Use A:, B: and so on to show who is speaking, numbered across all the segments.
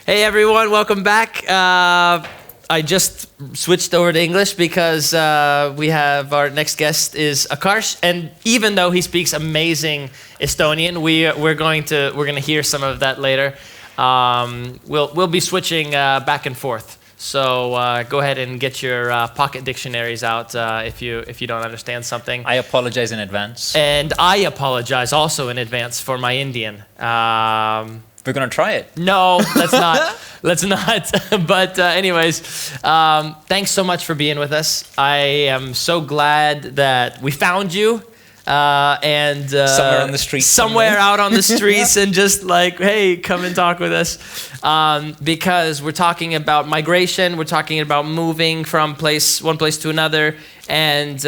A: Hey everyone, welcome back. I just switched over to English because we have our next guest is Akarsh, and even though he speaks amazing Estonian, we're gonna hear some of that later. We'll be switching back and forth. So go ahead and get your pocket dictionaries out if you don't understand something.
B: I apologize in advance.
A: And I apologize also in advance for my Indian.
B: We're gonna try it.
A: No, let's not. Let's not. But anyways, thanks so much for being with us. I am so glad that we found you. And
B: somewhere on the streets.
A: Somewhere out on the streets and just like, hey, come and talk with us. Because we're talking about migration. We're talking about moving from one place to another. And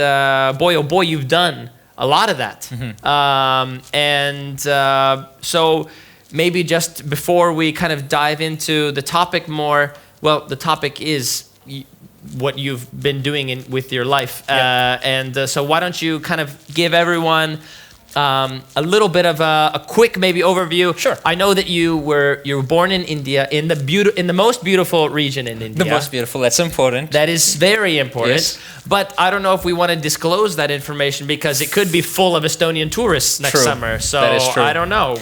A: boy, oh boy, you've done a lot of that. So maybe just before we kind of dive into the topic more, well, the topic is what you've been doing with your life. So why don't you kind of give everyone a little bit of a quick maybe overview.
B: Sure.
A: I know that you were born in India, in the most beautiful region in India.
B: The most beautiful, that's important.
A: That is very important.
B: Yes.
A: But I don't know if we want to disclose that information because it could be full of Estonian tourists next summer. So
B: that is true.
A: I don't know.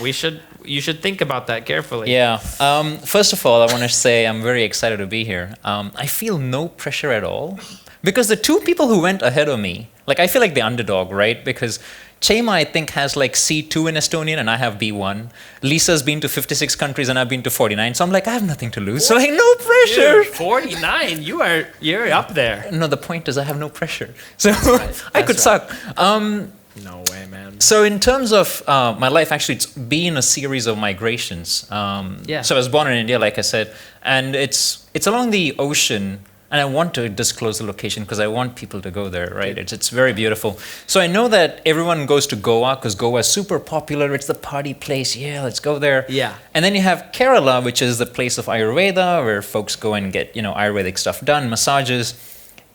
A: You should think about that carefully.
B: Yeah. First of all, I want to say I'm very excited to be here. I feel no pressure at all because the two people who went ahead of me, like I feel like the underdog, right? Because Chema, I think, has like C2 in Estonian and I have B1. Lisa's been to 56 countries and I've been to 49. So I'm like, I have nothing to lose. So like, no pressure.
A: Dude, 49? You're up there.
B: No, the point is I have no pressure. So I could suck.
A: No way, man.
B: So in terms of my life, actually, it's been a series of migrations. So I was born in India, like I said, and it's along the ocean. And I want to disclose the location because I want people to go there, right? It's very beautiful. So I know that everyone goes to Goa because Goa is super popular. It's the party place. Yeah, let's go there.
A: Yeah.
B: And then you have Kerala, which is the place of Ayurveda, where folks go and get, Ayurvedic stuff done, massages.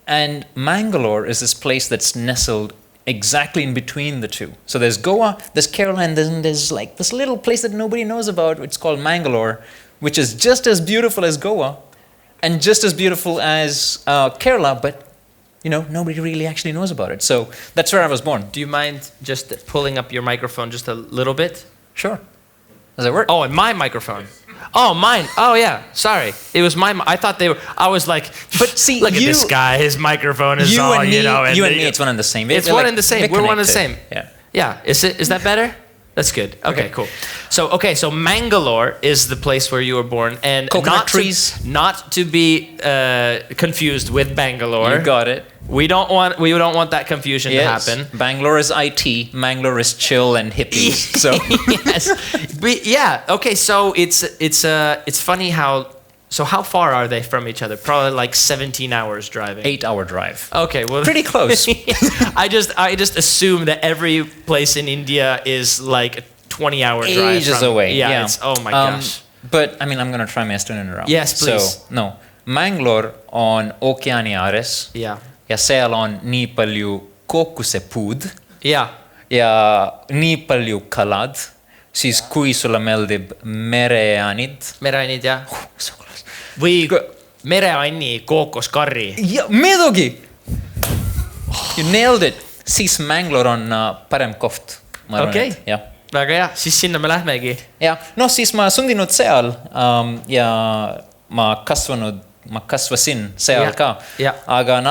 B: And Mangalore is this place that's nestled exactly in between the two. So there's Goa, there's Kerala, and then there's like this little place that nobody knows about. It's called Mangalore, which is just as beautiful as Goa. And just as beautiful as Kerala, but nobody really actually knows about it. So that's where I was born.
A: Do you mind just pulling up your microphone just a little bit?
B: Sure. Does that work?
A: Oh, and my microphone. Oh, mine. Oh, yeah. Sorry. It was my. I thought they were. I was like,
B: but see,
A: look at this guy. His microphone is all,
B: and me,
A: And
B: you and me, it's one and the same.
A: It's one and the same. We're one and the same.
B: Yeah.
A: Yeah. Is that better? That's good. Okay, cool. So Mangalore is the place where you were born, and
B: coconut trees.
A: Not to be confused with Bangalore.
B: You got it.
A: We don't want that confusion to happen.
B: Bangalore is IT. Mangalore is chill and hippies. So
A: yes. Okay. So it's funny how. So how far are they from each other? Probably like 17 hours driving.
B: 8-hour drive.
A: Okay, well,
B: pretty close.
A: I just assume that every place in India is like a 20-hour drive.
B: Ages away.
A: Yeah. Oh my gosh.
B: But I mean, I'm gonna try my Estonian around.
A: Yes, please.
B: So Mangalore on ookeani ääres.
A: Yeah.
B: Ja seal on nii palju kookusepuud.
A: Yeah.
B: Ja nii palju kalad. Siis kui sulle meeldib mereanid.
A: Mereanid, jah. Või mereanni kookoskarri.
B: Ja, muidugi! You nailed it. Siis Mangalore on parem koht.
A: Okei. Väga hea. Siis sinna me lähmegi.
B: Ja, siis ma sündinud seal ja ma kasvasin seal ka. Aga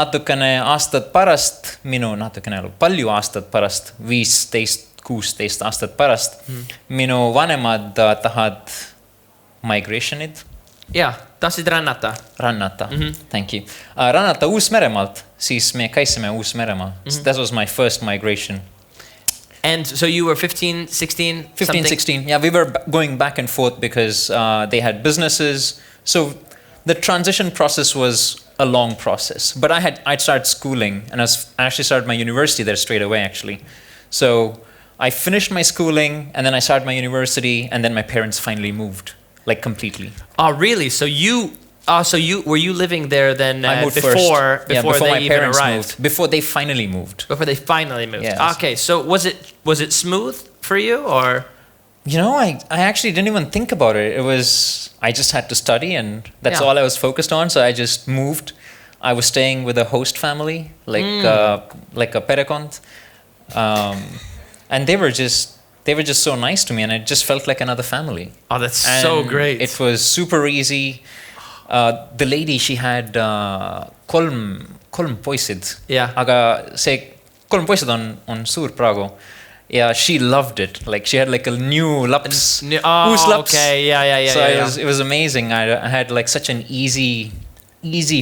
B: palju aastat pärast, 15-16 aastat pärast, minu vanemad tahad migrationid.
A: Jaa, tahtsid rännata.
B: Thank you. Rännata Uus-Meremaalt, siis me käisime Uus-Meremaal. That was my first migration.
A: And so you were 15, 16?
B: 15, 16. Yeah, we were going back and forth because they had businesses. So the transition process was a long process. But I'd started schooling and I actually started my university there straight away, actually. So I finished my schooling and then I started my university and then my parents finally moved. Like completely.
A: Oh, really? So were you living there then before they
B: my
A: even
B: parents
A: arrived?
B: moved. Before they finally moved.
A: Before they finally moved.
B: Yes.
A: Okay, so was it smooth for you or?
B: I actually didn't even think about it. I just had to study, and that's all I was focused on. So I just moved. I was staying with a host family, like a perega, and they were just so nice to me, and it just felt like another family.
A: Oh, that's so great.
B: It was super easy. The lady, she had kolm poisid.
A: Yeah.
B: Aga see kolm poisid on suur praegu. Yeah, she loved it. Like she had like a new laps. Uus-laps.
A: Okay. Yeah.
B: So it was amazing. I had like such an easy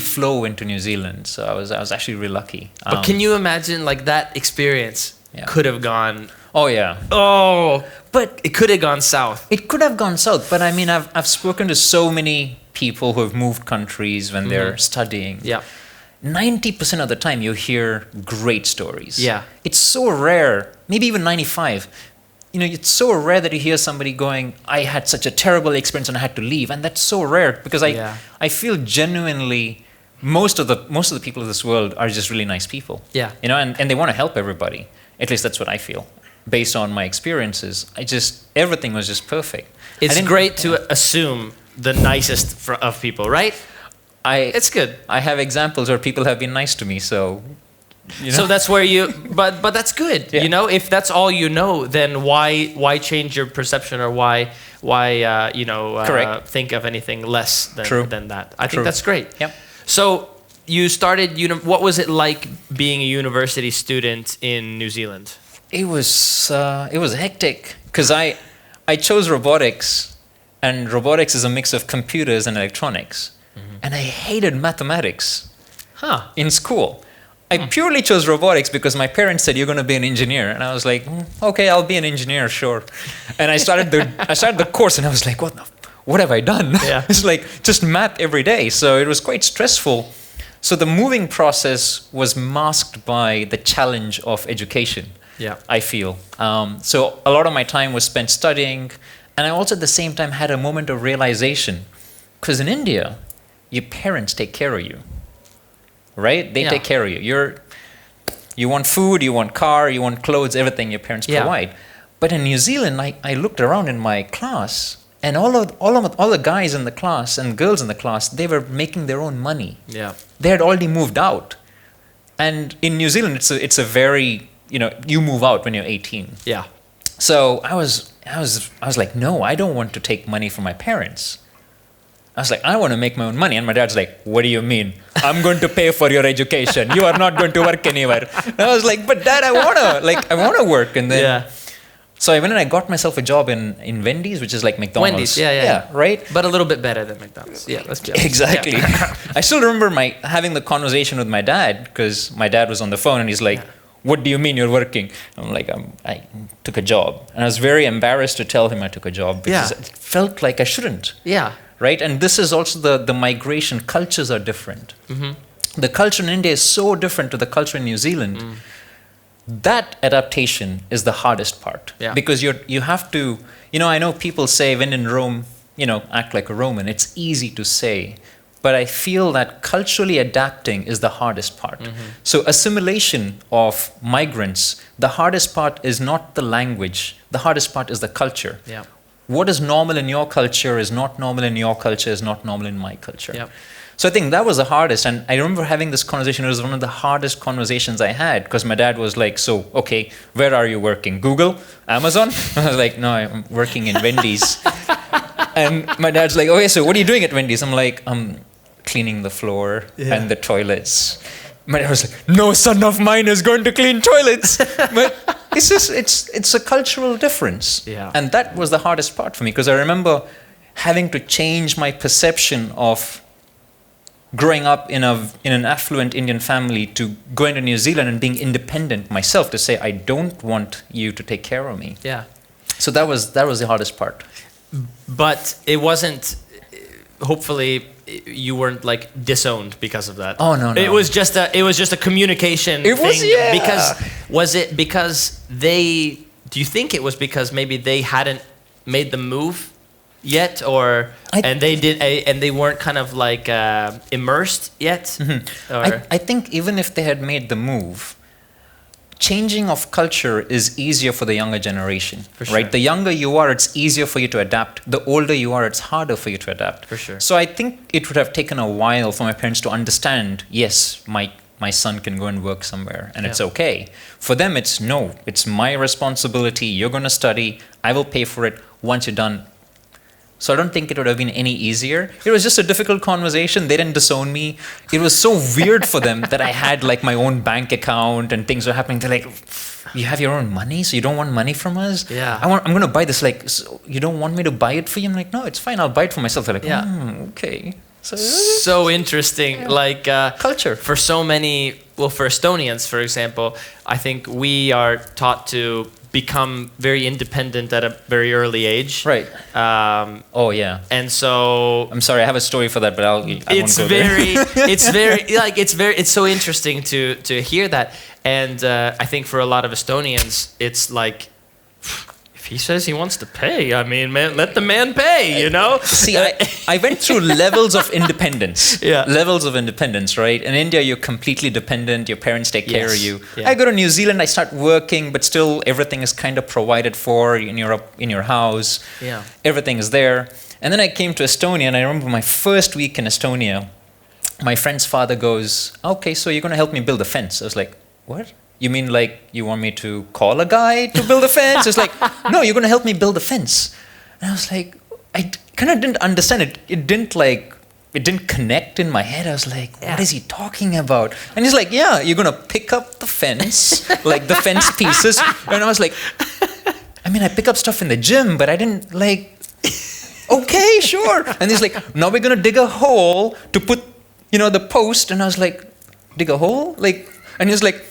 B: flow into New Zealand. So I was actually really lucky.
A: But can you imagine like that experience could have gone?
B: Oh yeah.
A: Oh, but it could have gone south.
B: It could have gone south. But I mean, I've spoken to so many people who have moved countries when they're studying.
A: Yeah.
B: 90% of the time you hear great stories.
A: Yeah.
B: It's so rare, maybe even 95. It's so rare that you hear somebody going, I had such a terrible experience and I had to leave. And that's so rare because I feel genuinely most of the people of this world are just really nice people.
A: Yeah.
B: And they want to help everybody. At least that's what I feel. Based on my experiences, everything was just perfect.
A: It's great to assume the nicest of people, right? It's good.
B: I have examples where people have been nice to me, so.
A: So that's where but that's good.
B: Yeah.
A: If that's all you know, then why change your perception or why think of anything less than that? I think that's great.
B: Yep.
A: So you started. What was it like being a university student in New Zealand?
B: It was hectic because I chose robotics, and robotics is a mix of computers and electronics. And I hated mathematics in school. I purely chose robotics because my parents said, you're going to be an engineer. And I was like, okay, I'll be an engineer, sure. And I started the course and I was like, what have I done?
A: Yeah.
B: It's like just math every day. So it was quite stressful. So the moving process was masked by the challenge of education, I feel. So a lot of my time was spent studying. And I also at the same time had a moment of realization. Because in India, your parents take care of you, right? They take care of you. You want food, you want car, you want clothes, everything your parents provide. But in New Zealand, I looked around in my class, and all the guys in the class and girls in the class, they were making their own money.
A: Yeah,
B: they had already moved out, and in New Zealand, it's a very you move out when you're 18.
A: Yeah.
B: So I was like, no, I don't want to take money from my parents. I was like, I want to make my own money. And my dad's like, what do you mean? I'm going to pay for your education. You are not going to work anywhere. And I was like, but Dad, I want to work. And then, so I went and I got myself a job in Wendy's, which is like McDonald's.
A: Wendy's, yeah,
B: right?
A: But a little bit better than McDonald's. Yeah, let's be honest.
B: Exactly.
A: Yeah.
B: I still remember having the conversation with my dad because my dad was on the phone and he's like, what do you mean you're working? I'm like, I took a job. And I was very embarrassed to tell him I took a job because it felt like I shouldn't.
A: Yeah.
B: Right? And this is also the migration. Cultures are different. Mm-hmm. The culture in India is so different to the culture in New Zealand. That adaptation is the hardest part.
A: Yeah.
B: Because you have to, I know people say when in Rome, act like a Roman. It's easy to say. But I feel that culturally adapting is the hardest part. Mm-hmm. So assimilation of migrants, the hardest part is not the language. The hardest part is the culture.
A: Yeah.
B: What is normal in your culture is not normal in your culture, is not normal in my culture.
A: Yep.
B: So I think that was the hardest. And I remember having this conversation. It was one of the hardest conversations I had because my dad was like, so, okay, where are you working? Google? Amazon? I was like, no, I'm working in Wendy's. And my dad's like, okay, so what are you doing at Wendy's? I'm like, I'm cleaning the floor and the toilets. My dad was like, no son of mine is going to clean toilets. But it's a cultural difference.
A: Yeah.
B: And that was the hardest part for me because I remember having to change my perception of growing up in an affluent Indian family to going to New Zealand and being independent myself to say, I don't want you to take care of me.
A: Yeah.
B: So that was the hardest part.
A: But it wasn't, hopefully you weren't like disowned because of that.
B: Oh no.
A: It was just a communication thing. Do you think it was because maybe they hadn't made the move yet, and they weren't kind of like immersed yet?
B: Mm-hmm. I think even if they had made the move, changing of culture is easier for the younger generation,
A: For sure.
B: right? The younger you are, it's easier for you to adapt. The older you are, it's harder for you to adapt.
A: For sure.
B: So I think it would have taken a while for my parents to understand, yes, my son can go and work somewhere and it's
A: Yeah.
B: okay. For them, it's no, it's my responsibility. You're going to study. I will pay for it once you're done. So I don't think it would have been any easier. It was just a difficult conversation. They didn't disown me. It was so weird for them that I had like my own bank account and things were happening. They're like, you have your own money, so you don't want money from us?
A: Yeah.
B: I'm going to buy this. Like, so you don't want me to buy it for you? I'm like, no, it's fine. I'll buy it for myself. They're like,
A: Yeah.
B: Okay.
A: So interesting. Like
B: Culture.
A: for so many, well, for Estonians, for example, I think we are taught to become very independent at a very early age.
B: Right. Oh, yeah.
A: And so
B: I'm sorry, I have a story for that, but I won't go there.
A: it's so interesting to hear that. And I think for a lot of Estonians, it's like, if he says he wants to pay, I mean, man, let the man pay, you know?
B: See, I went through levels of independence.
A: Yeah.
B: Levels of independence, right? In India, you're completely dependent. Your parents take care of
A: Yes.
B: you.
A: Yeah.
B: I go to New Zealand, I start working, but still everything is kind of provided for in your house.
A: Yeah.
B: Everything is there. And then I came to Estonia, and I remember my first week in Estonia, my friend's father goes, okay, so you're going to help me build a fence. I was like, what? You mean like you want me to call a guy to build a fence? It's like, no, you're going to help me build a fence. And I was like, I kind of didn't understand it. It didn't connect in my head. I was like, what is he talking about? And he's like, yeah, you're going to pick up the fence, like the fence pieces. And I was like, I mean, I pick up stuff in the gym, but I didn't like, okay, sure. And he's like, now we're going to dig a hole to put, the post. And I was like, dig a hole? Like, and he's like,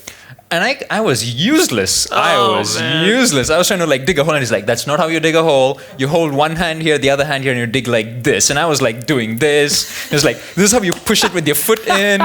B: and I was useless. I was useless. I was trying to like dig a hole, and he's like, that's not how you dig a hole. You hold one hand here, the other hand here, and you dig like this. And I was like doing this. It was like, this is how you push it with your foot in.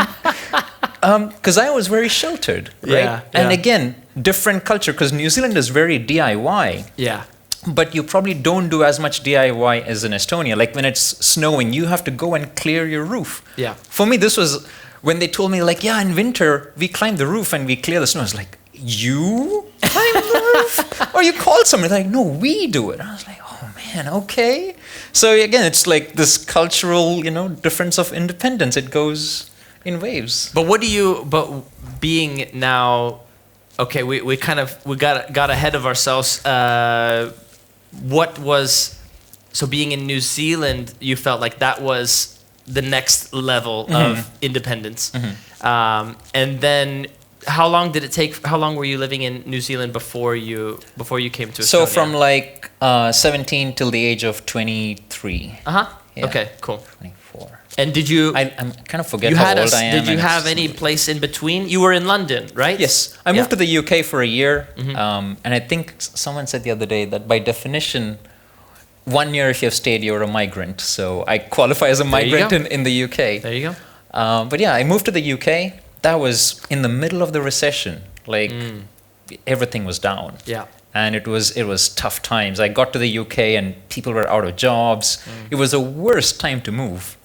B: Because I was very sheltered, right?
A: Yeah,
B: and
A: yeah.
B: again, different culture, because New Zealand is very DIY.
A: Yeah.
B: But you probably don't do as much DIY as in Estonia. Like when it's snowing, you have to go and clear your roof.
A: Yeah.
B: For me, this was when they told me, like, yeah, in winter, we climb the roof and we clear the snow. I was like, you climb the roof? Or you call someone? They're like, no, we do it. And I was like, oh, man, okay. So again, it's like this cultural, difference of independence. It goes in waves.
A: But being now, okay, we got ahead of ourselves. So being in New Zealand, you felt like that was the next level of independence. And then how long did it take? How long were you living in New Zealand before you came to Estonia?
B: So from like 17 till the age of 23.
A: Yeah. Okay, cool.
B: 24.
A: And did you?
B: I'm kind of forget how old I am.
A: Did you have any place in between? You were in London, right?
B: Yes, I moved to the UK for a year, and I think someone said the other day that by definition, 1 year if you've stayed, you're a migrant. So I qualify as a migrant in the UK.
A: There you go.
B: But yeah, I moved to the UK. That was in the middle of the recession. Like everything was down.
A: Yeah.
B: And it was tough times. I got to the UK and people were out of jobs. It was the worst time to move.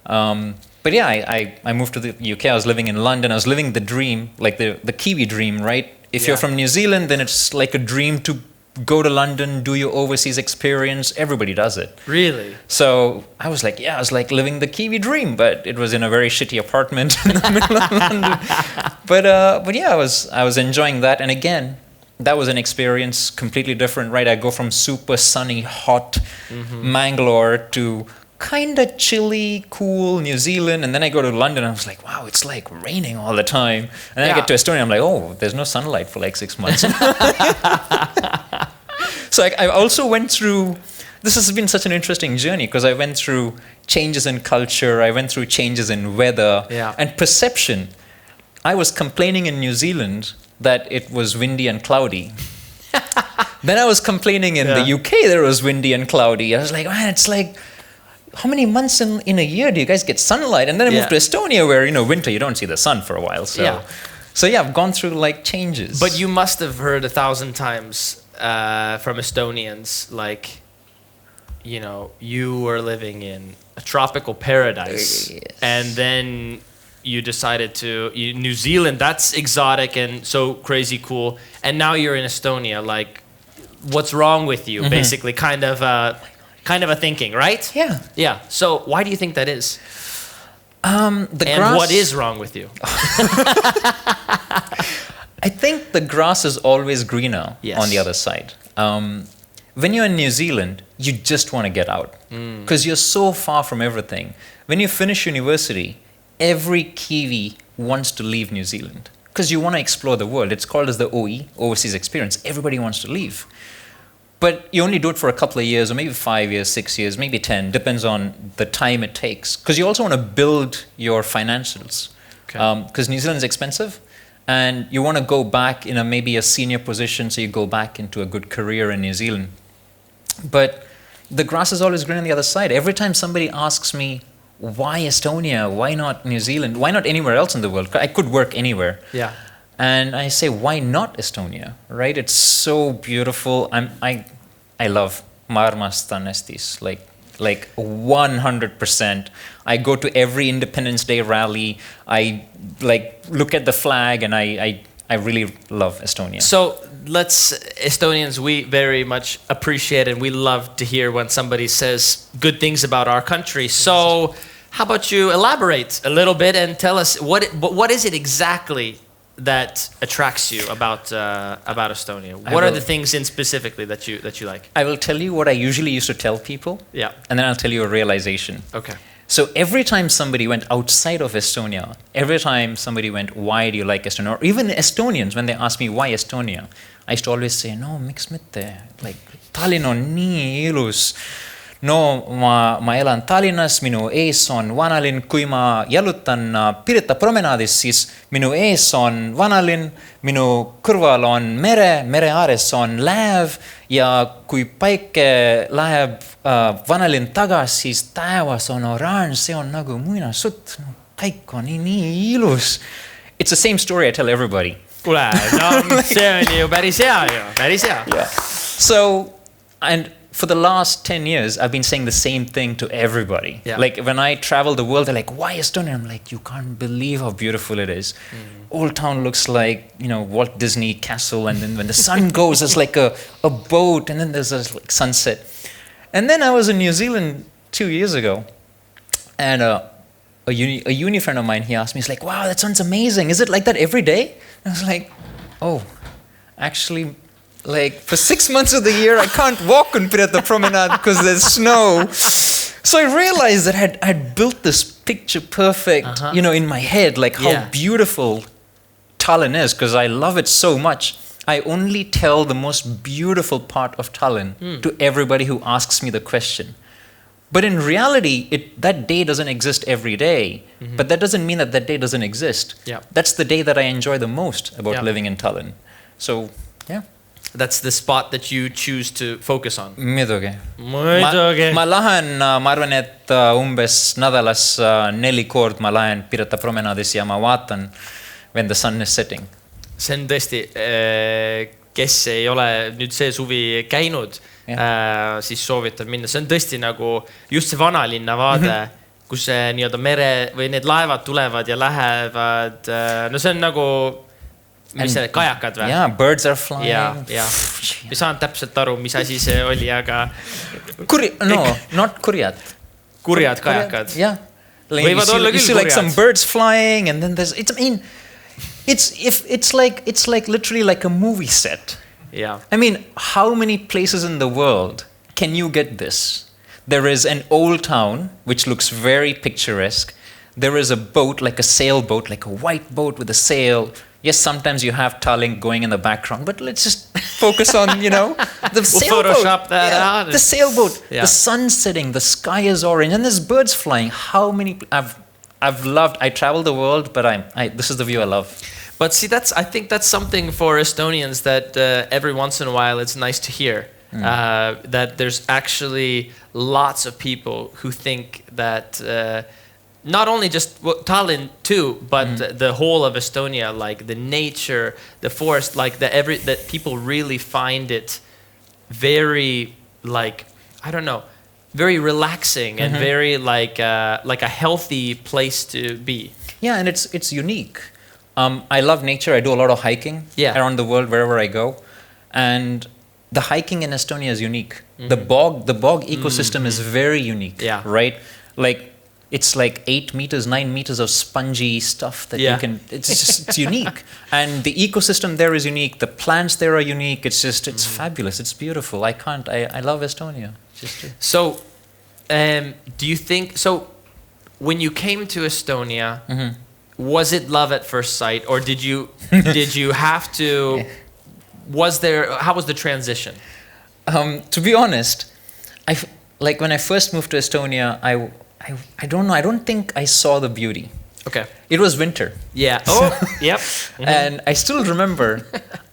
B: But yeah, I moved to the UK. I was living in London. I was living the dream, like the Kiwi dream, right? If you're from New Zealand, then it's like a dream to go to London, do your overseas experience. Everybody does it.
A: Really?
B: So I was like living the Kiwi dream, but it was in a very shitty apartment in the middle of London. But yeah, I was enjoying that. And again, that was an experience completely different, right? I go from super sunny, hot Mangalore to kind of chilly, cool New Zealand, and then I go to London and I was like, wow, it's like raining all the time. And then I get to Estonia, I'm like, oh, there's no sunlight for like 6 months. So I also went through, this has been such an interesting journey because I went through changes in culture, I went through changes in weather and perception. I was complaining in New Zealand that it was windy and cloudy. Then I was complaining in the UK that it was windy and cloudy. I was like, man, it's like, how many months in a year do you guys get sunlight? And then I moved to Estonia where, winter, you don't see the sun for a while. So I've gone through like changes.
A: But you must have heard 1,000 times from Estonians, like, you were living in a tropical paradise.
B: Yes.
A: And then you decided to New Zealand. That's exotic and so crazy cool. And now you're in Estonia. Like, what's wrong with you? Basically, kind of a thinking, right?
B: Yeah.
A: Yeah. So why do you think that is? What is wrong with you?
B: I think the grass is always greener on the other side. When you're in New Zealand, you just want to get out because you're so far from everything. When you finish university, every Kiwi wants to leave New Zealand because you want to explore the world. It's called as the OE, overseas experience. Everybody wants to leave. But you only do it for a couple of years, or maybe 5 years, 6 years, maybe 10, depends on the time it takes. Because you also want to build your financials. Because New Zealand is expensive, and you want to go back in maybe a senior position, so you go back into a good career in New Zealand. But the grass is always green on the other side. Every time somebody asks me, why Estonia? Why not New Zealand? Why not anywhere else in the world? I could work anywhere.
A: Yeah.
B: And I say, why not Estonia? Right? It's so beautiful. I love ma armastan Eestis, like 100%. I go to every Independence Day rally. I look at the flag, and I really love Estonia.
A: So Estonians, we very much appreciate and we love to hear when somebody says good things about our country. So how about you elaborate a little bit and tell us what is it exactly that attracts you about Estonia? What are the things in specifically that you like?
B: I will tell you what I usually used to tell people.
A: Yeah.
B: And then I'll tell you a realization.
A: Okay.
B: So every time somebody went outside of Estonia, every time somebody went, why do you like Estonia? Or even Estonians, when they ask me, why Estonia? I used to always say, no, miks mitte. Like, Tallinn on nii ilus. No, ma elan Tallinnas, minu ees on vanalinn. Kui ma jalutan Pirita promenaadis, siis minu ees on vanalinn, minu kõrval on mere ääres on lääv, ja kui päike läheb vanalinn tagas, siis taevas on oranž, see on nagu muinasjutt. No, kõik on nii ilus. It's the same story I tell everybody.
A: Kuule, no see on ju päris hea ju, päris hea.
B: Yeah. So, and for the last 10 years, I've been saying the same thing to everybody. Yeah. Like when I travel the world, they're like, why Estonia? I'm like, you can't believe how beautiful it is. Old Town looks like, Walt Disney Castle. And then when the sun goes, it's like a boat. And then there's a sunset. And then I was in New Zealand 2 years ago. And a uni friend of mine, he asked me, he's like, wow, that sounds amazing. Is it like that every day? And I was like, oh, actually, like for 6 months of the year, I can't walk on Pirita Promenade because there's snow. So I realized that I'd built this picture perfect, in my head, like how beautiful Tallinn is, because I love it so much. I only tell the most beautiful part of Tallinn to everybody who asks me the question. But in reality, that day doesn't exist every day. But that doesn't mean that day doesn't exist. Yeah. That's the day that I enjoy the most about living in Tallinn. So, yeah.
A: That's the spot that you choose to focus on.
B: Muidugi. Ma lähen, ma arvan, et umbes nädalas 4 korda ma lähen Pirita promenaadis ja ma vaatan when the sun is setting.
A: See on tõesti, kes ei ole nüüd see suvi käinud, siis soovitan minna. See on tõesti nagu just see vanalinna vaade, kus see nii-öelda mere või need laevad tulevad ja lähevad. No see on nagu... Mis see, kajakad või?
B: Yeah, birds are flying.
A: Ja. Ei saanud täpselt aru, mis asi see oli, aga...
B: No, not kurjad.
A: Kurjad kajakad.
B: Yeah.
A: Võivad olla küll
B: kurjad. You see like some birds flying and then there's... It's like literally like a movie set.
A: Yeah.
B: I mean, how many places in the world can you get this? There is an old town, which looks very picturesque. There is a boat, like a sailboat, like a white boat with a sail. Yes, sometimes you have Tallinn going in the background, but let's just focus on, the sailboat.
A: We'll Photoshop that out.
B: The sailboat, the sun setting, the sky is orange, and there's birds flying. How many... I've loved... I travel the world, but this is the view I love.
A: But see, I think that's something for Estonians that every once in a while it's nice to hear. That there's actually lots of people who think that... not only just Tallinn too, but the whole of Estonia, like the nature, the forest, like that people really find it very, like, I don't know, very relaxing and very like a healthy place to be.
B: Yeah, and it's unique. I love nature. I do a lot of hiking around the world wherever I go, and the hiking in Estonia is unique. The bog ecosystem is very unique.
A: Yeah.
B: Right. Like it's like 8 meters, 9 meters of spongy stuff that you can. It's unique, and the ecosystem there is unique. The plants there are unique. It's fabulous. It's beautiful. I love Estonia.
A: So, do you think so? When you came to Estonia, was it love at first sight, or did you have to? How was the transition?
B: To be honest, like when I first moved to Estonia, I don't know. I don't think I saw the beauty.
A: Okay.
B: It was winter.
A: Yeah. Oh, yep.
B: And I still remember,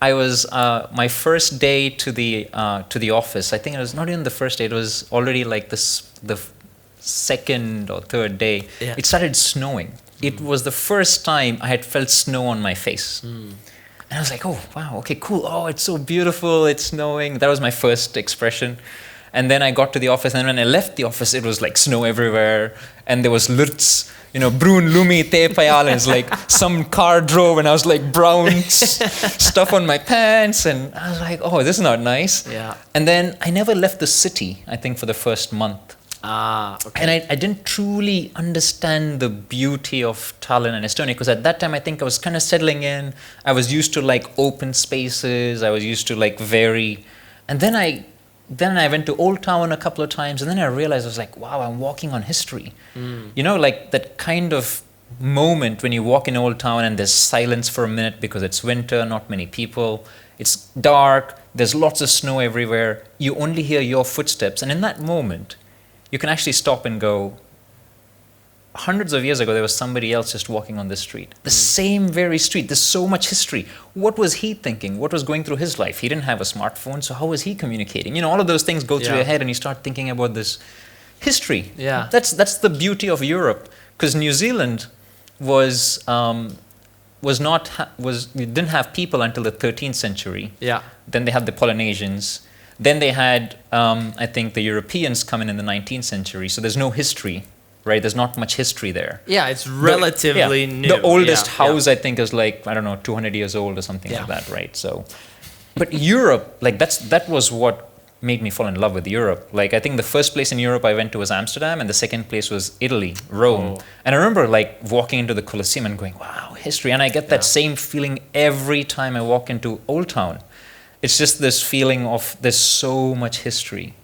B: I was my first day to the office. I think it was not even the first day. It was already like the second or third day.
A: Yeah.
B: It started snowing. It was the first time I had felt snow on my face. And I was like, oh, wow, okay, cool. Oh, it's so beautiful. It's snowing. That was my first expression. And then I got to the office, and when I left the office, it was like snow everywhere. And there was lurts, brun lumi te pajal, and it's like some car drove, and I was like brown stuff on my pants. And I was like, oh, this is not nice.
A: Yeah.
B: And then I never left the city, I think, for the first month.
A: Okay.
B: And I didn't truly understand the beauty of Tallinn and Estonia, because at that time I think I was kind of settling in. I was used to like open spaces. I was used to like and then I went to Old Town a couple of times, and then I realized I was like, wow, I'm walking on history. Like that kind of moment when you walk in Old Town and there's silence for a minute because it's winter, not many people. It's dark. There's lots of snow everywhere. You only hear your footsteps, and in that moment, you can actually stop and go, hundreds of years ago, there was somebody else just walking on this street. The same very street. There's so much history. What was he thinking? What was going through his life? He didn't have a smartphone, so how was he communicating? All of those things go through your head, and you start thinking about this history.
A: Yeah.
B: That's the beauty of Europe, because New Zealand didn't have people until the 13th century.
A: Yeah.
B: Then they had the Polynesians. Then they had, I think, the Europeans come in the 19th century. So there's no history, right? There's not much history there.
A: Yeah, it's relatively new.
B: The oldest house, I think, is like, 200 years old or something like that, right? So, but Europe, like that was what made me fall in love with Europe. Like, I think the first place in Europe I went to was Amsterdam, and the second place was Italy, Rome. Oh. And I remember like walking into the Colosseum and going, wow, history. And I get that same feeling every time I walk into Old Town. It's just this feeling of there's so much history.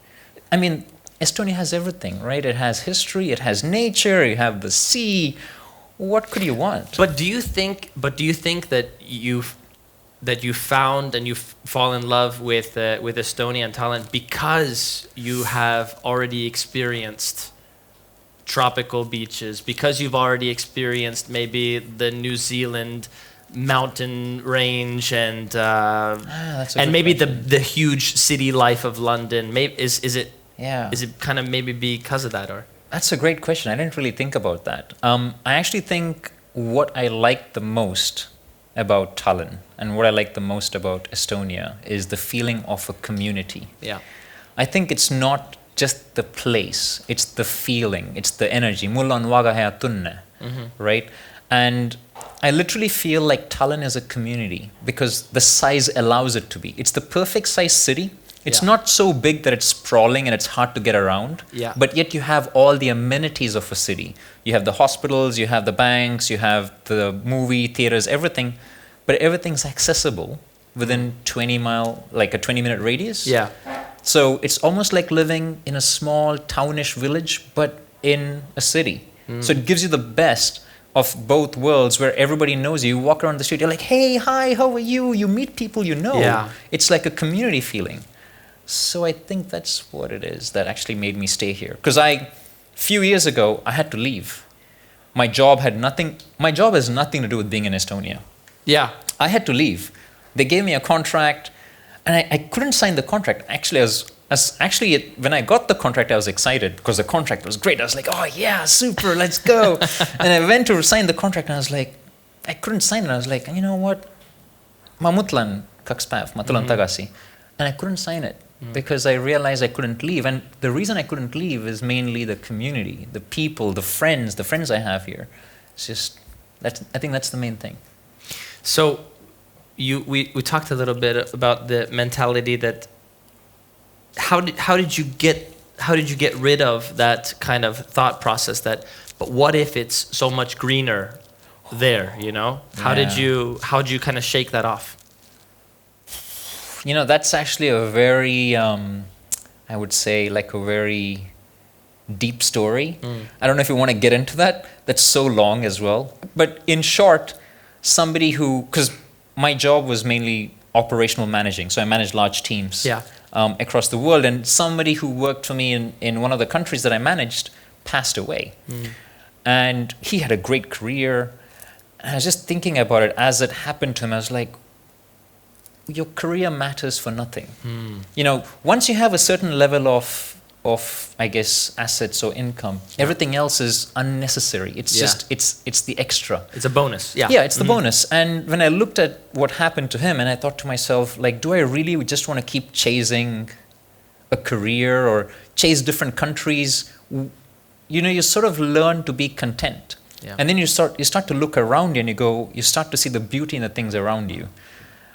B: I mean, Estonia has everything, right? It has history, it has nature, you have the sea. What could you want?
A: But do you think that you found and you fall in love with Estonia and Tallinn because you have already experienced tropical beaches, because you've already experienced maybe the New Zealand mountain range and maybe the huge city life of London? Maybe is it kind of maybe because of that? Or
B: that's a great question. I didn't really think about that. I actually think what I like the most about Tallinn and what I like the most about Estonia is the feeling of a community.
A: Yeah,
B: I think it's not just the place; it's the feeling, it's the energy. Mul on väga hea tunne, right? And I literally feel like Tallinn is a community because the size allows it to be. It's the perfect size city. It's not so big that it's sprawling and it's hard to get around.
A: Yeah.
B: But yet you have all the amenities of a city. You have the hospitals, you have the banks, you have the movie theaters, everything. But everything's accessible within 20-minute radius.
A: Yeah.
B: So it's almost like living in a small townish village, but in a city. So it gives you the best of both worlds where everybody knows you. You walk around the street, you're like, hey, hi, how are you? You meet people you know.
A: Yeah.
B: It's like a community feeling. So I think that's what it is that actually made me stay here. Because few years ago, I had to leave. My job has nothing to do with being in Estonia.
A: Yeah.
B: I had to leave. They gave me a contract, and I couldn't sign the contract. Actually, when I got the contract, I was excited because the contract was great. I was like, oh yeah, super, let's go. And I went to sign the contract, and I was like, I couldn't sign it. I was like, you know what? Ma mõtlen 2 päev, ma tulen tagasi. And I couldn't sign it because I realized I couldn't leave. And the reason I couldn't leave is mainly the community, the people, the friends I have here. It's just I think that's the main thing.
A: So we talked a little bit about the mentality that how did you get rid of that kind of thought process that, but what if it's so much greener there, you know? How did you kind of shake that off?
B: You know, that's actually a very, I would say, like a very deep story. I don't know if you want to get into that. That's so long as well. But in short, somebody who, because my job was mainly operational managing, so I managed large teams across the world, and somebody who worked for me in one of the countries that I managed passed away. And he had a great career. And I was just thinking about it as it happened to him. I was like, your career matters for nothing. You know, once you have a certain level of I guess assets or income, everything else is unnecessary. It's just it's the extra.
A: It's a bonus. Yeah.
B: Yeah, it's the bonus. And when I looked at what happened to him, and I thought to myself, like, do I really just want to keep chasing a career or chase different countries? You know, you sort of learn to be content. Yeah. And then you start to look around you and you start to see the beauty in the things around you.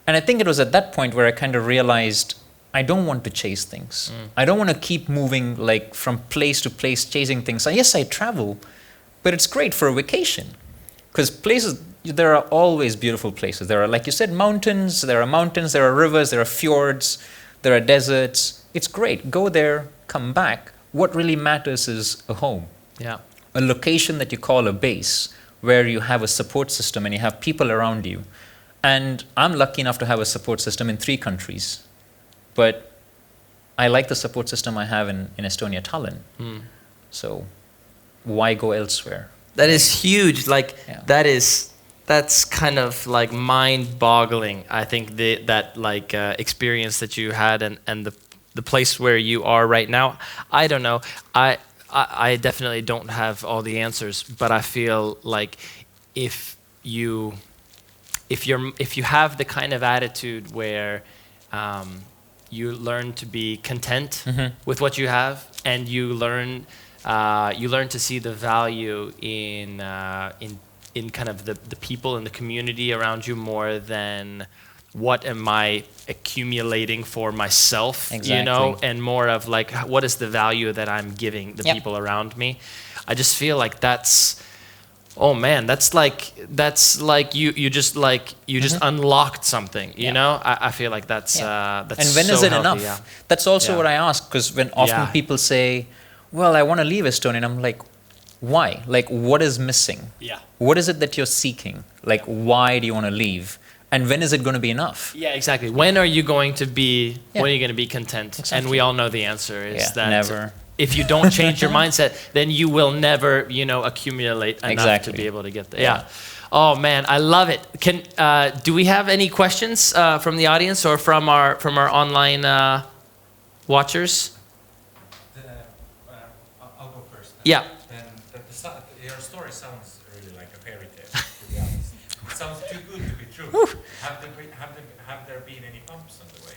B: And I think it was at that point where I kind of realized I don't want to chase things. I don't want to keep moving like from place to place chasing things. Yes, I travel, but it's great for a vacation. Because places, there are always beautiful places. There are, like you said, mountains, there are rivers, there are fjords, there are deserts. It's great. Go there, come back. What really matters is a home. Yeah. A location that you call a base, where you have a support system and you have people around you. And I'm lucky enough to have a support system in 3 countries. But I like the support system I have in Estonia, Tallinn. So why go elsewhere?
A: That is huge. Like, that's kind of like mind-boggling. I think that experience that you had and the place where you are right now. I don't know. I definitely don't have all the answers, but I feel like if you have the kind of attitude where you learn to be content with what you have, and you learn to see the value in kind of the people in the community around you more than what am I accumulating for myself, you know, and more of like, what is the value that I'm giving the people around me? I just feel like that's, oh man, that's like you just unlocked something, you know? I feel like that's
B: and when is it
A: healthy,
B: enough? That's also what I ask, because when often people say, well, I want to leave Estonia, and I'm like, why? Like, what is missing? Yeah. What is it that you're seeking? Like, why do you want to leave? And when is it going to be enough?
A: Yeah, exactly. When are you going to be content? Exactly. And we all know the answer is that
B: never.
A: If you don't change your mindset, then you will never, accumulate enough to be able to get there. Yeah. Oh man, I love it. Do we have any questions from the audience or from our online watchers?
C: I'll go first.
A: Yeah.
C: Your story sounds really like a fairy tale, to be honest. It sounds too good to be true. Have there been any bumps on the way?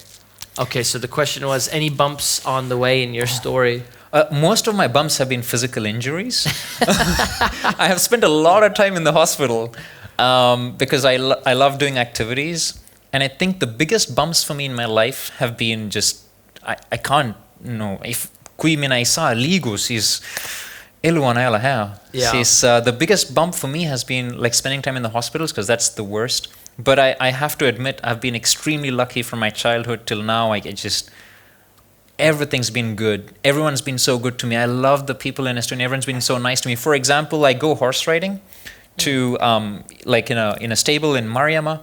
A: Okay, so the question was, any bumps on the way in your story?
B: Most of my bumps have been physical injuries. I have spent a lot of time in the hospital because I love doing activities. And I think the biggest bumps for me in my life have been just, I can't, if kui mina ei saa liigu, siis elu on jälle hea. Siis the biggest bump for me has been like spending time in the hospitals, because that's the worst. But I have to admit, I've been extremely lucky from my childhood till now. Everything's been good. Everyone's been so good to me. I love the people in Estonia. Everyone's been so nice to me. For example, I go horse riding to in a stable in Mariama.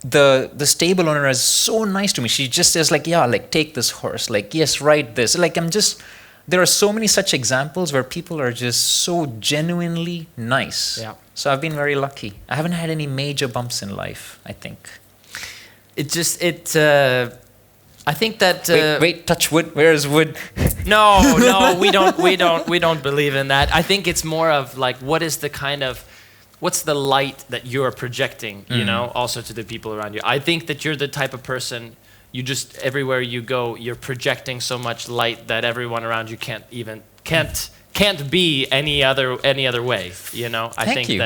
B: The stable owner is so nice to me. She just says like, take this horse. Like, yes, ride this. Like, there are so many such examples where people are just so genuinely nice. Yeah. So I've been very lucky. I haven't had any major bumps in life, I think.
A: I think that
B: wait, touch wood. Where is wood?
A: No, we don't believe in that. I think it's more of like, what's the light that you're projecting, also to the people around you. I think that you're the type of person, you just, everywhere you go, you're projecting so much light that everyone around you can't even can't be any other way. You know, I
B: Thank
A: think
B: you.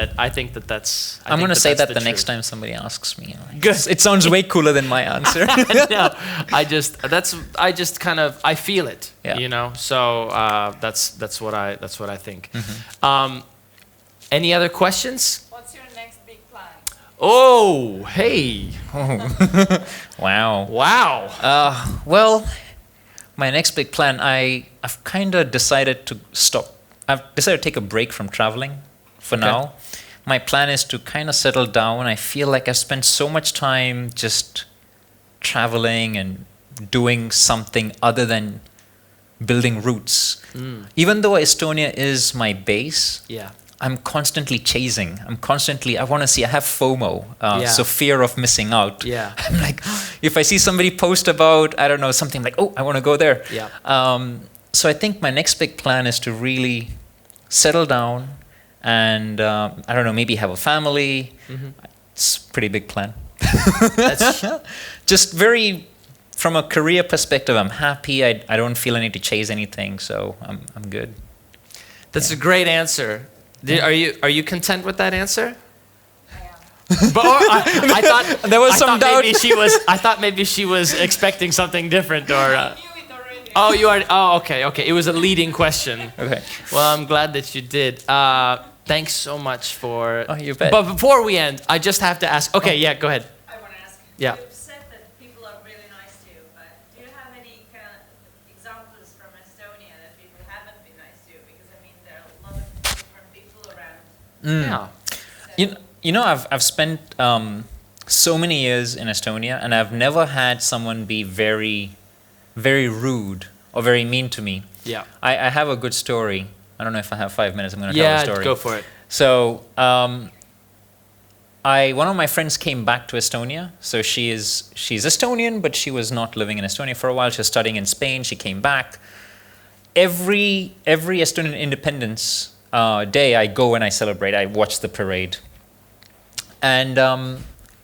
A: that's.
B: I'm going to say that the
A: truth.
B: next time somebody asks me. Like,
A: Good.
B: It sounds way cooler than my answer.
A: No, I just kind of I feel it.
B: Yeah.
A: You know, so that's what I think.
B: Mm-hmm.
A: Any other questions?
D: What's your next big plan?
A: Oh, hey,
B: Wow.
A: wow.
B: Well, my next big plan, I've kind of decided to stop. I've decided to take a break from traveling for now. My plan is to kind of settle down. I feel like I've spent so much time just traveling and doing something other than building roots. Even though Estonia is my base,
A: Yeah.
B: I'm constantly chasing. I want to see, I have FOMO,
A: Yeah.
B: so fear of missing out.
A: Yeah.
B: I'm like, if I see somebody post about, I don't know, something like, oh, I want to go there.
A: Yeah.
B: So I think my next big plan is to really settle down and, I don't know, maybe have a family. It's a pretty big plan.
A: That's
B: Just very, from a career perspective, I'm happy. I don't feel I need to chase anything, so I'm good.
A: that's a great answer. Are you content with that answer?
D: I am.
A: But I thought
B: There was
A: I
B: some
A: thought
B: doubt.
A: I thought maybe she was expecting something different, or.
D: I knew it already.
A: Oh, you are. Oh, okay. It was a leading question.
B: Okay.
A: Well, I'm glad that you did. Thanks so much for.
B: Oh, you bet.
A: But before we end, I just have to ask. Okay, yeah, go ahead.
D: I want to ask.
A: Yeah.
D: You've said that people are really nice to you, but do you have any kind of examples from Estonia that people haven't been nice to you? Because I mean, there are a lot of different people around.
A: Yeah.
B: You know, I've spent so many years in Estonia, and I've never had someone be very, very rude or very mean to me.
A: Yeah.
B: I have a good story. I don't know if I have 5 minutes. I'm going to tell
A: Yeah.
B: the story.
A: Go for it.
B: So, one of my friends came back to Estonia. So she's Estonian, but she was not living in Estonia for a while. She was studying in Spain. She came back. Every Estonian Independence Day, I go and I celebrate. I watch the parade. And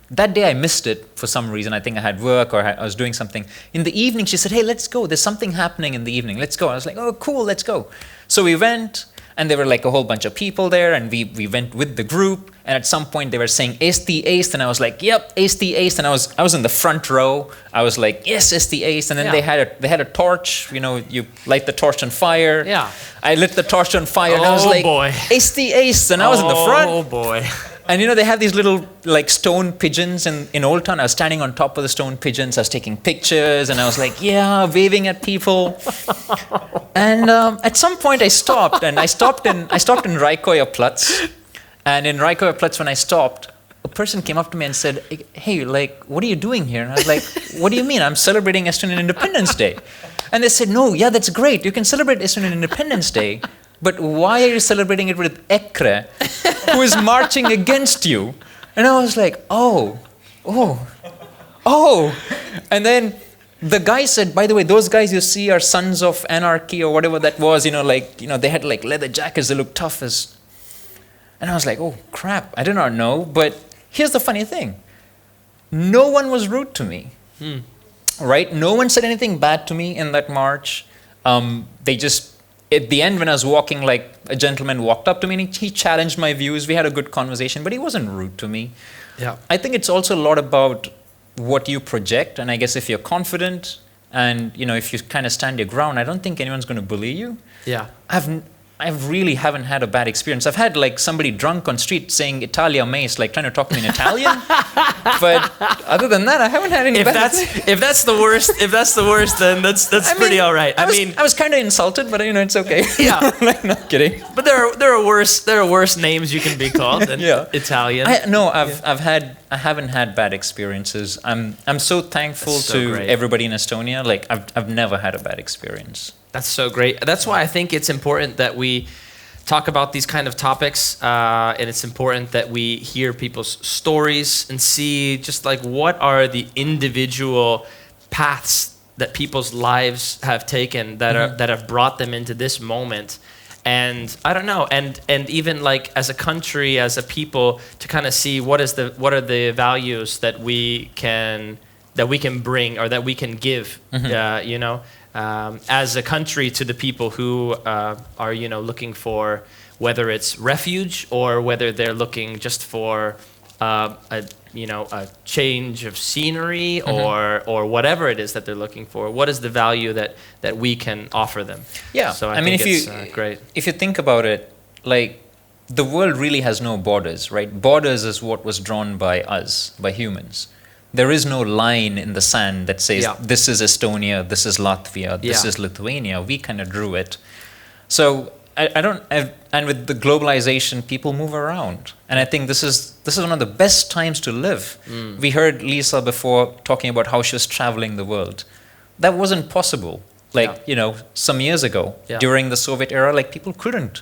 B: that day I missed it for some reason. I think I had work or I was doing something. In the evening, she said, hey, let's go. There's something happening in the evening. Let's go. I was like, oh, cool, let's go. So we went, and there were like a whole bunch of people there, and we went with the group. And at some point, they were saying, Eesti Eest, and I was like, yep, Eesti Eest. And I was in the front row. I was like, yes, Eesti Eest. And then
A: Yeah.
B: they had a torch. You know, you light the torch on fire.
A: Yeah.
B: I lit the torch on fire, and I was
A: Oh,
B: like,
A: boy.
B: Eesti Eest. And I was in the front.
A: Oh boy.
B: And you know, they have these little like stone pigeons in Old Town. I was standing on top of the stone pigeons. I was taking pictures, and I was like, yeah, waving at people. And at some point, I stopped in Raikoja Platz. And in Raikoja Platz, when I stopped, a person came up to me and said, hey, like, what are you doing here? And I was like, what do you mean? I'm celebrating Estonian Independence Day. And they said, no, yeah, that's great. You can celebrate Estonian Independence Day. But why are you celebrating it with EKRE, who is marching against you? And I was like, oh. And then the guy said, by the way, those guys you see are sons of anarchy or whatever that was, they had like leather jackets, they looked tough as. And I was like, oh, crap, I did not know. But here's the funny thing. No one was rude to me, right? No one said anything bad to me in that march. They just, at the end when I was walking, like a gentleman walked up to me and he challenged my views. We had a good conversation, but he wasn't rude to me.
A: Yeah.
B: I think it's also a lot about what you project. And I guess if you're confident and, if you kind of stand your ground, I don't think anyone's going to bully you.
A: Yeah.
B: I really haven't had a bad experience. I've had like somebody drunk on street saying Italia Mace, like trying to talk to me in Italian. But other than that, I haven't had any
A: If
B: bad
A: that's the worst, then that's pretty all right.
B: I was kind of insulted, but it's okay.
A: Yeah.
B: Like, not kidding.
A: But there are worse names you can be called than
B: Yeah.
A: Italian.
B: I haven't had bad experiences. I'm so thankful
A: That's so
B: to
A: great.
B: everybody in Estonia. Like I've never had a bad experience.
A: That's so great. That's why I think it's important that we talk about these kind of topics, and it's important that we hear people's stories and see just like what are the individual paths that people's lives have taken that have brought them into this moment. And I don't know, and even like as a country, as a people, to kind of see what are the values that we can bring or that we can give, as a country to the people who are, looking for whether it's refuge or whether they're looking just for a change of scenery or whatever it is that they're looking for. What is the value that we can offer them?
B: Yeah,
A: so I think it's great.
B: If you think about it, like the world really has no borders, right? Borders is what was drawn by us, by humans. There is no line in the sand that says this is Estonia, this is Latvia, this is Lithuania. We kind of drew it. So and with the globalization, people move around, and I think this is one of the best times to live. We heard Lisa before talking about how she was traveling the world. That wasn't possible, some years ago during the Soviet era. Like people couldn't.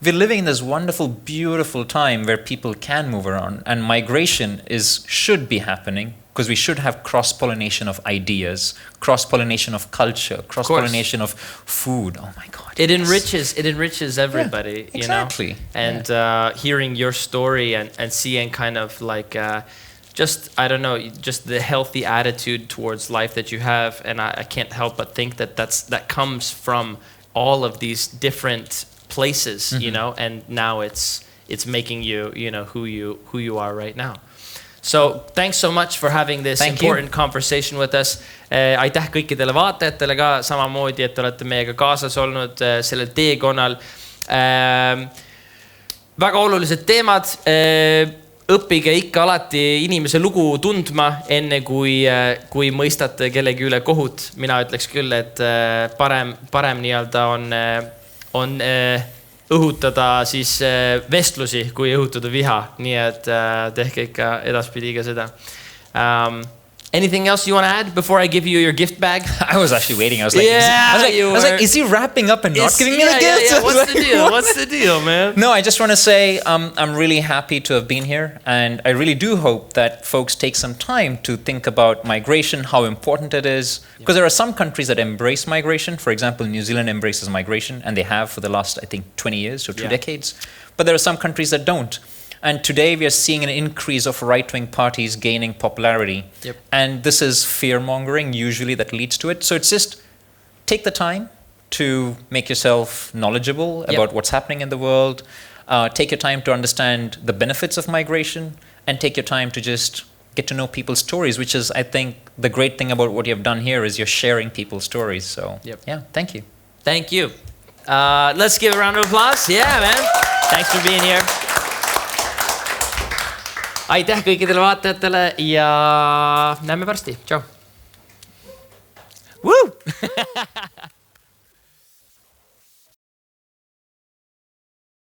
B: We're living in this wonderful, beautiful time where people can move around, and migration should be happening. Because we should have cross-pollination of ideas, cross-pollination of culture, cross-pollination of food. Oh my God!
A: It enriches everybody,
B: exactly.
A: And hearing your story and seeing kind of like just the healthy attitude towards life that you have, and I can't help but think that comes from all of these different places, and now it's making you who you are right now. So thanks so much for having this important conversation with us. Aitäh kõikidele vaatajatele ka samamoodi, et olete meiega kaasas olnud sellel teekonnal. Väga olulised teemad. Õppige ikka alati inimese lugu tundma, enne kui mõistate kellegi üle kohut. Mina ütleks küll, et parem nii-öelda on õhutada siis vestlusi, kui õhutada viha. Nii et tehke ikka edaspidi ka seda. Anything else you want to add before I give you your gift bag?
B: I was actually waiting. I was like, is he wrapping up and not giving me the gift?
A: Yeah. What's the deal? What's the deal, man?
B: No, I just want to say I'm really happy to have been here. And I really do hope that folks take some time to think about migration, how important it is. Because there are some countries that embrace migration. For example, New Zealand embraces migration, and they have for the last, I think, 20 years or 2 decades. But there are some countries that don't. And today we are seeing an increase of right-wing parties gaining popularity. And this is fear-mongering usually that leads to it. So it's just take the time to make yourself knowledgeable about what's happening in the world. Take your time to understand the benefits of migration, and take your time to just get to know people's stories, which is, I think, the great thing about what you have done here is you're sharing people's stories. So thank you.
A: Thank you. Let's give a round of applause. Yeah, man. Thanks for being here. Aitäh kõikidele vaatajatele ja näeme varsti. Ciao. Woo!